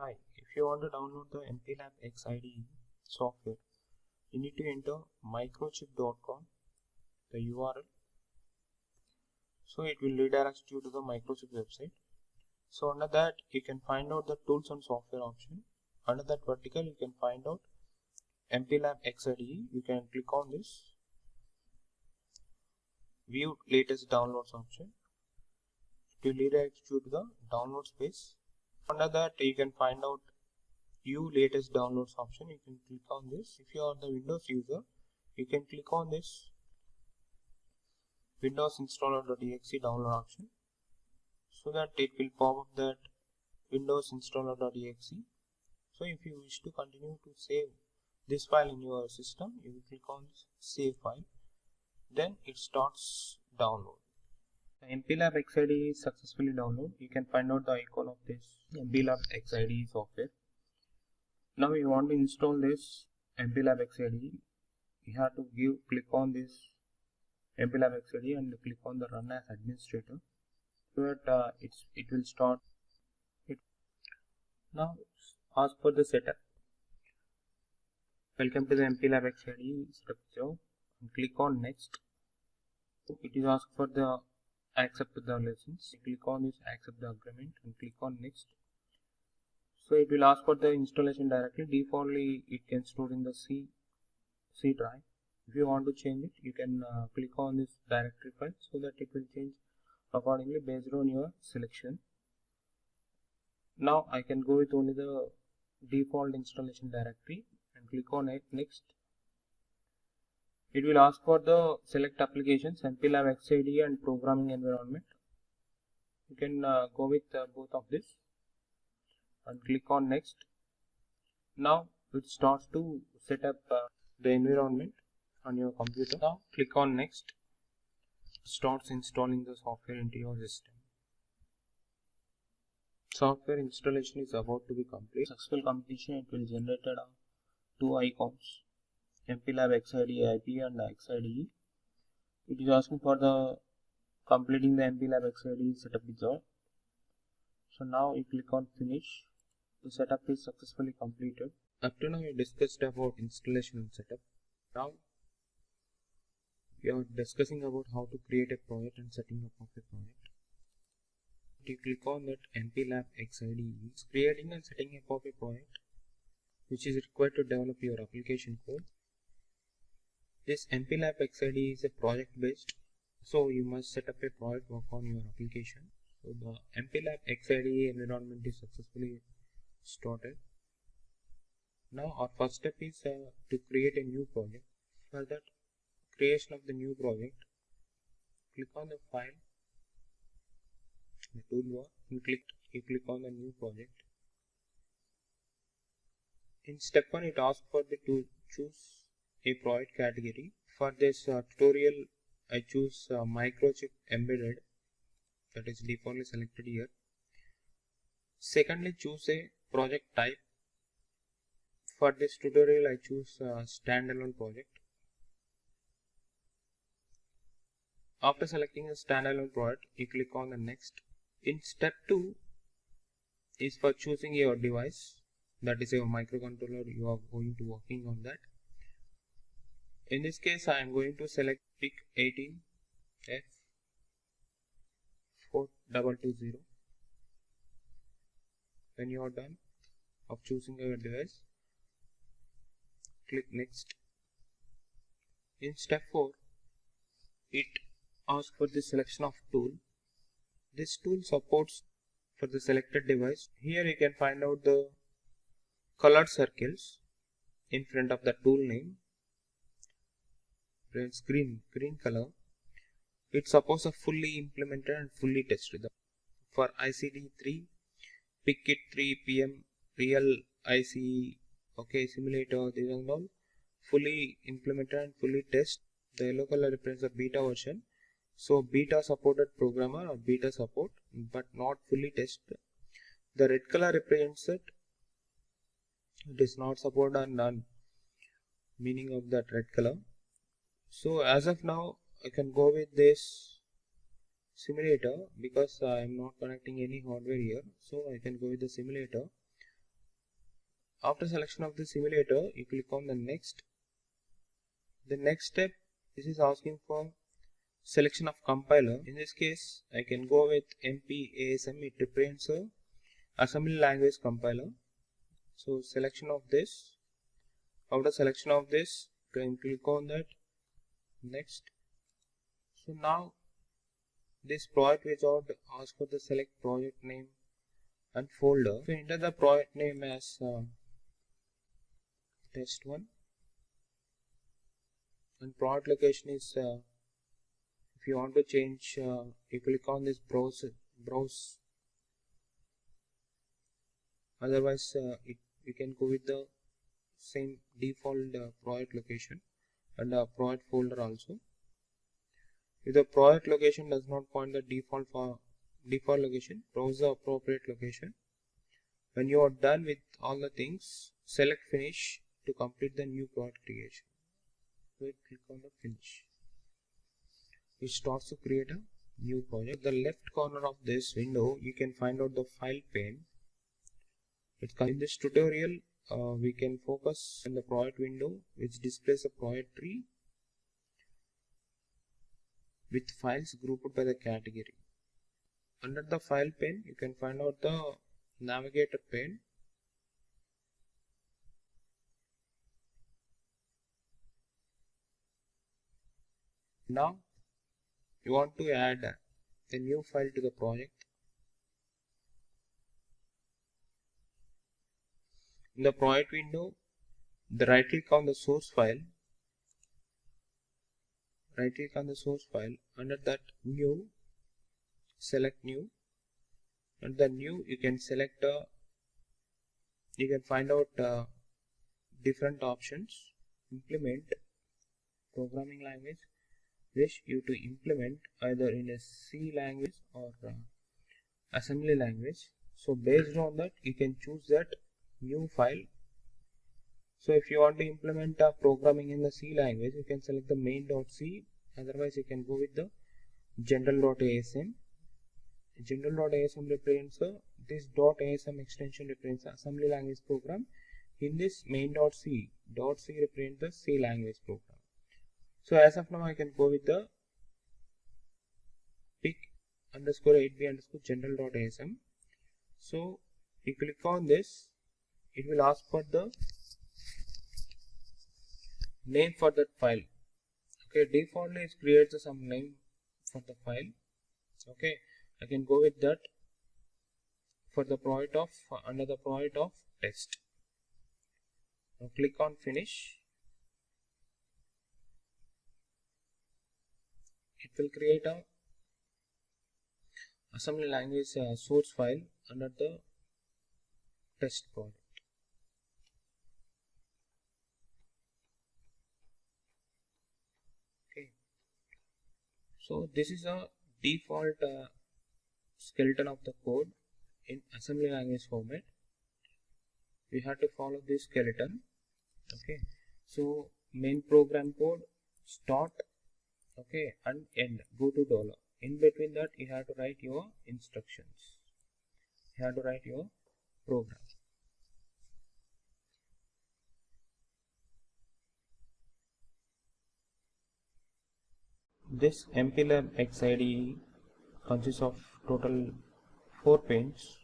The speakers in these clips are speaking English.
Hi, if you want to download the MPLAB X IDE software, you need to enter microchip.com, the URL. So it will redirect you to the Microchip website. So under that you can find out the tools and software option. Under that vertical you can find out MPLAB X IDE. You can click on this view latest downloads option. It will redirect you to the downloads page. Under that you can find out view latest downloads option. You can click on this. If you are the Windows user, you can click on this Windows installer.exe download option, so that it will pop up that Windows installer.exe. So if you wish to continue to save this file in your system, you will click on this save file. Then it starts download. The MPLAB X IDE is successfully downloaded. You can find out the icon of this MPLAB X IDE software. Now you want to install this MPLAB X IDE. You have to click on this MPLAB X IDE and click on the run as administrator, so that it will start it. Now ask for the setup. Welcome to the MPLAB X IDE setup job, and click on next. It is asked for the accept the license. Click on this accept the agreement and click on next. So it will ask for the installation directly. Defaultly it can store in the C drive. If you want to change it, you can click on this directory file, so that it will change accordingly based on your selection. Now I can go with only the default installation directory and click on next. It will ask for the select applications, MPLAB X IDE and programming environment. You can go with both of this and click on next. Now it starts to set up the environment on your computer. Now click on next. It starts installing the software into your system. Software installation is about to be complete. Successful completion, it will generate two icons, MPLAB X IDE IP and X IDE. It is asking for the completing the MPLAB X IDE setup job. So now you click on finish. The setup is successfully completed. Up to now we discussed about installation and setup. Now we are discussing about how to create a project and setting up of a project. You click on that MPLAB X IDE. It's creating and setting up of a project which is required to develop your application code. This MPLAB X IDE is a project based, so you must set up a project work on your application. So the MPLAB X IDE environment is successfully started. Now our first step is to create a new project. For that creation of the new project, click on the file, the toolbar, and you click on the new project. In step 1 it asks for to choose a project category. For this tutorial I choose microchip embedded, that is defaultly selected here. Secondly, choose a project type. For this tutorial I choose standalone project. After selecting a standalone project, you click on the next. In step 2 is for choosing your device, that is your microcontroller. You are going to working on that. In this case I am going to select PIC18F4220. When you are done of choosing your device, click next. In step 4 it asks for the selection of tool. This tool supports for the selected device. Here you can find out the colored circles in front of the tool name. It's green color. It supports a fully implemented and fully tested. For ICD3, PIC3, PM, real IC, okay, simulator, these are all fully implemented and fully test. The yellow color represents the beta version. So beta supported programmer or beta support, but not fully tested. The red color represents it is not supported and none, meaning of that red color. So as of now I can go with this simulator because I am not connecting any hardware here, so I can go with the simulator. After selection of the simulator, you click on the next. The next step, this is asking for selection of compiler. In this case, I can go with MPASM. It represents a assembly language compiler. So selection of this. After selection of this, you can click on that next. So now this project wizard asks for the select project name and folder. So enter the project name as test1, and project location is if you want to change, you click on this browse. Otherwise, you can go with the same default project location and project folder also. If the project location does not point the default location, browse the appropriate location. When you are done with all the things, select finish to complete the new project creation. So click on the finish. It starts to create a new project. The left corner of this window, you can find out the file pane. In this tutorial, we can focus on the project window, which displays a project tree with files grouped by the category. Under the file pane, you can find out the navigator pane. Now you want to add a new file to the project. In the project window, right click on the source file. Right click on the source file. Under that new, select new. And the new, you can select you can find out different options. Implement programming language. Wish you to implement either in a C language or assembly language. So based on that, you can choose that new file. So if you want to implement programming in the C language, you can select the main.c. Otherwise, you can go with the general.asm. General.asm represents this .asm extension represents assembly language program. In this main.c, .c represents the C language program. So as of now, I can go with the pic_8b_general.asm. So you click on this, it will ask for the name for that file. Okay, defaultly it creates some name for the file. Okay, I can go with that for the project of under the project of test. Now click on finish. It will create a assembly language source file under the test project. Okay, so this is a default skeleton of the code in assembly language format. We have to follow this skeleton. Okay, so main program code, start, okay, and end, go to $. In between that, you have to write your instructions. You have to write your program. This MPLAB X IDE consists of total 4 panes,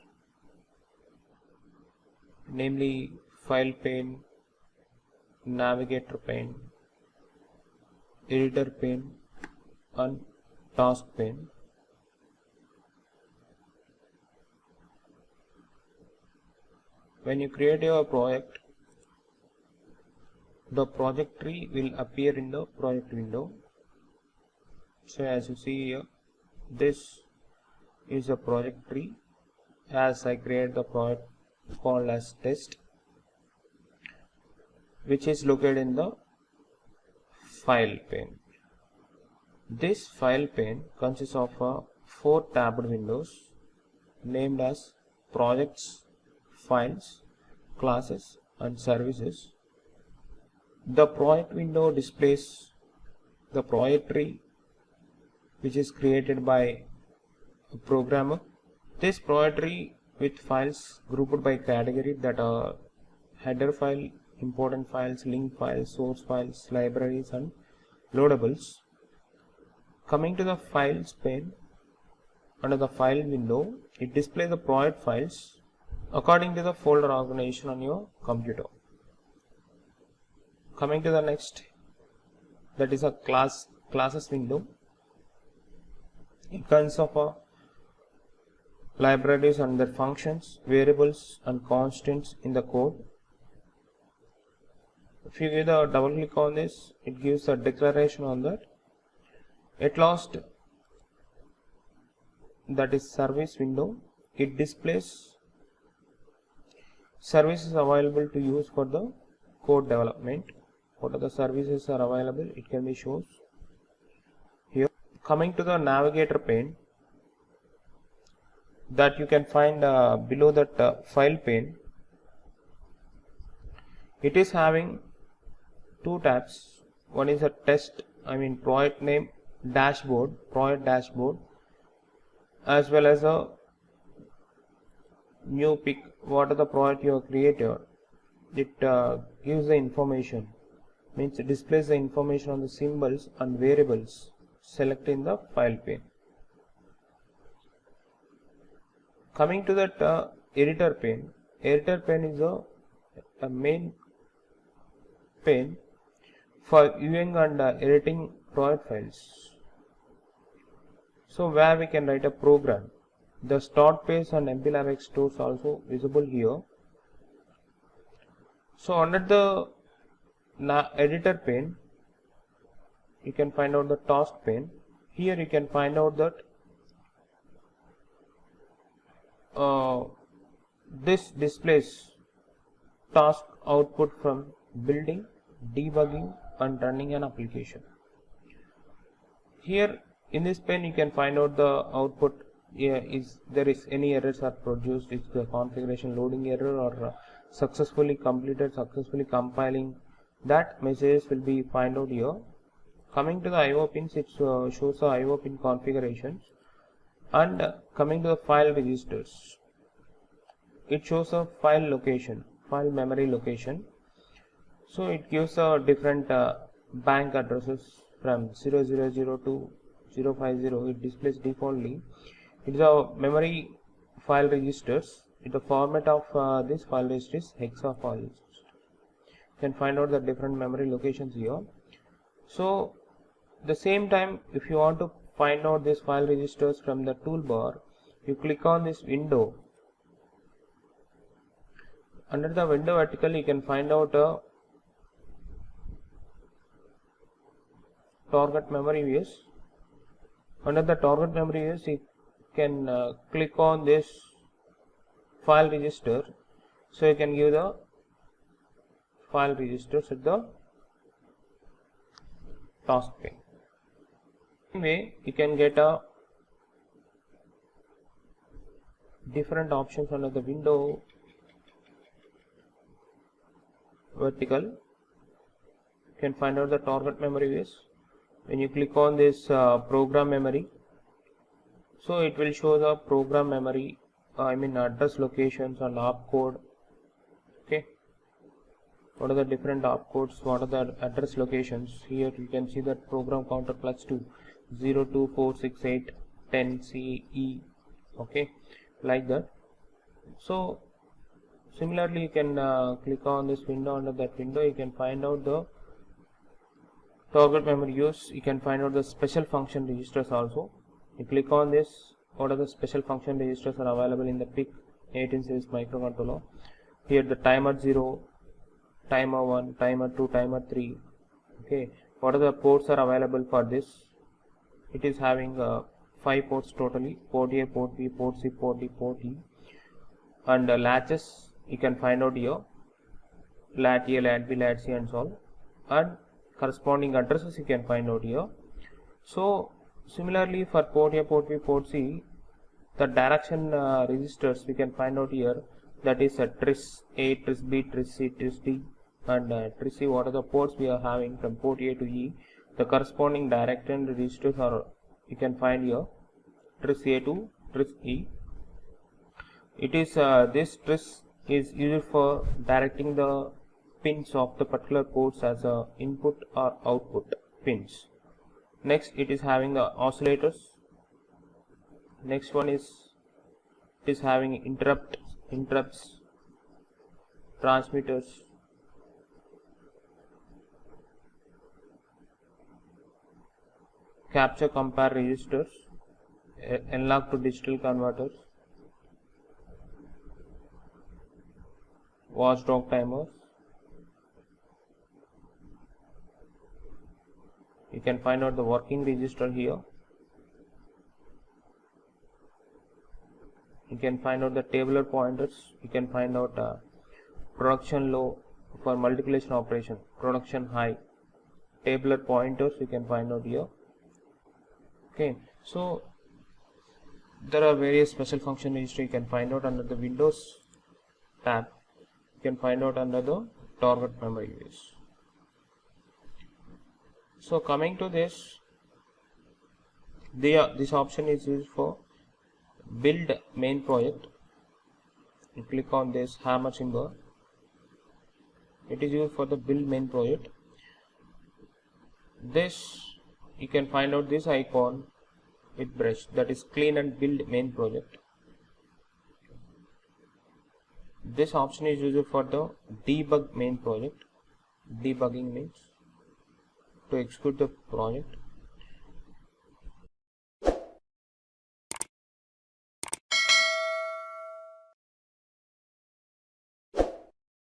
namely file pane, navigator pane, editor pane, and task pane. When you create your project, the project tree will appear in the project window. So as you see here, this is a project tree as I create the project called as test, which is located in the file pane. This file pane consists of 4 tabbed windows named as projects, files, classes, and services. The project window displays the project tree, which is created by a programmer. This project tree with files grouped by category that header file, important files, link files, source files, libraries and loadables. Coming to the files pane, under the file window, it displays the project files according to the folder organization on your computer. Coming to the next, that is a classes window. It consists of libraries and their functions, variables and constants in the code. If you give a double click on this, it gives a declaration on that. At last, that is service window. It displays services available to use for the code development. What are the services are available? It can be shown here. Coming to the navigator pane, that you can find below that file pane. It is having two tabs. One is a project name dashboard, project dashboard, as well as a new pick. What are the project you have created? It gives the information, means it displays the information on the symbols and variables selected in the file pane. Coming to that editor pane. Editor pane is a main pane for viewing and editing project files. So where we can write a program. The start page and MPLAB stores also visible here. So under the editor pane, you can find out the task pane. Here you can find out that this displays task output from building, debugging and running an application. Here in this pane you can find out the output. Is there is any errors are produced, is the configuration loading error or successfully completed, successfully compiling, that messages will be find out here. Coming to the IO pins, it shows the IO pin configurations. And coming to the file registers, it shows a file location, file memory location. So it gives different bank addresses from 000 to 050. It displays defaultly. It is a memory file registers. The format of this file register is hexa file. You can find out the different memory locations here. So the same time, if you want to find out these file registers from the toolbar, you click on this window. Under the window vertical, you can find out a target memory views. Under the target memory views, you can click on this file register. So you can give the file registers at the task pane. Anyway, you can get a different options under the window vertical. You can find out the target memory views. When you click on this program memory, so it will show the program memory, address locations and opcode. Okay, what are the different opcodes, what are the address locations? Here you can see that program counter +2 0246810CE. okay, like that. So similarly, you can click on this window. Under that window, you can find out the target memory use. You can find out the special function registers also. You click on this, what are the special function registers are available in the PIC 18 series microcontroller. Here the timer 0, timer 1, timer 2, timer 3. Okay, what are the ports are available for this? It is having 5 ports totally: port A, port B, port C, port D, port E. And latches you can find out here: lat A, lat B, lat C and so on. And corresponding addresses you can find out here. So similarly, for port A, port B, port C, the direction registers we can find out here. That is tris A, tris B, tris C, tris D and tris C. What are the ports we are having from port A to E? The corresponding direction registers are you can find here: tris A to tris E. It is this tris is used for directing the pins of the particular ports as a input or output pins. Next, it is having the oscillators. Next one is it is having interrupts, transmitters, capture compare registers, analog to digital converters, watchdog timers. You can find out the working register here. You can find out the tabular pointers. You can find out production low for multiplication operation, production high, tabular pointers you can find out here. Okay, so there are various special function register you can find out under the Windows tab. You can find out under the target memory base. So coming to this, this option is used for build main project. You click on this hammer symbol. It is used for the build main project. This you can find out this icon with brush, that is clean and build main project. This option is used for the debug main project. Debugging means to execute the project.